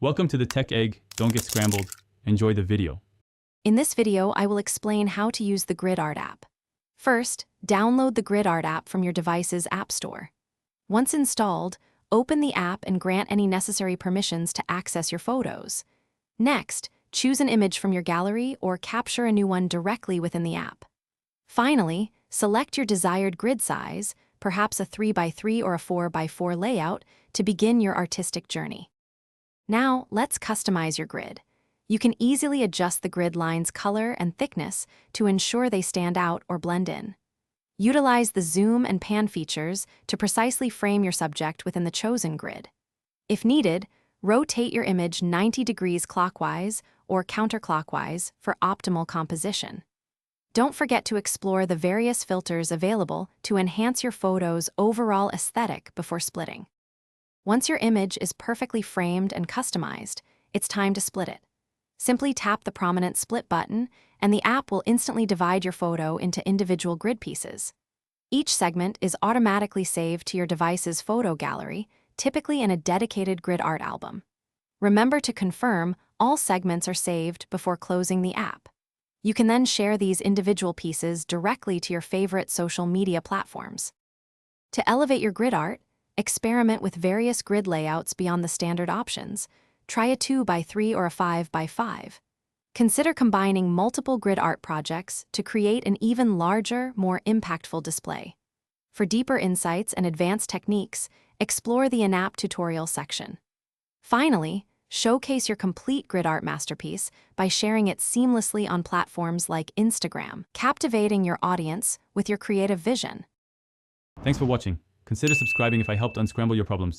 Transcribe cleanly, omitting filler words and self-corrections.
Welcome to the Tech Egg. Don't get scrambled. Enjoy the video. In this video, I will explain how to use the GridArt app. First, download the GridArt app from your device's app store. Once installed, open the app and grant any necessary permissions to access your photos. Next, choose an image from your gallery or capture a new one directly within the app. Finally, select your desired grid size, perhaps a 3x3 or a 4x4 layout, to begin your artistic journey. Now, let's customize your grid. You can easily adjust the grid line's color and thickness to ensure they stand out or blend in. Utilize the zoom and pan features to precisely frame your subject within the chosen grid. If needed, rotate your image 90 degrees clockwise or counterclockwise for optimal composition. Don't forget to explore the various filters available to enhance your photo's overall aesthetic before splitting. Once your image is perfectly framed and customized, it's time to split it. Simply tap the prominent split button, and the app will instantly divide your photo into individual grid pieces. Each segment is automatically saved to your device's photo gallery, typically in a dedicated GridArt album. Remember to confirm all segments are saved before closing the app. You can then share these individual pieces directly to your favorite social media platforms. To elevate your grid art, experiment with various grid layouts beyond the standard options. Try a 2x3 or a 5x5. Consider combining multiple grid art projects to create an even larger, more impactful display. For deeper insights and advanced techniques, explore the in-app tutorial section. Finally, showcase your complete grid art masterpiece by sharing it seamlessly on platforms like Instagram, captivating your audience with your creative vision. Thanks for watching. Consider subscribing if I helped unscramble your problems.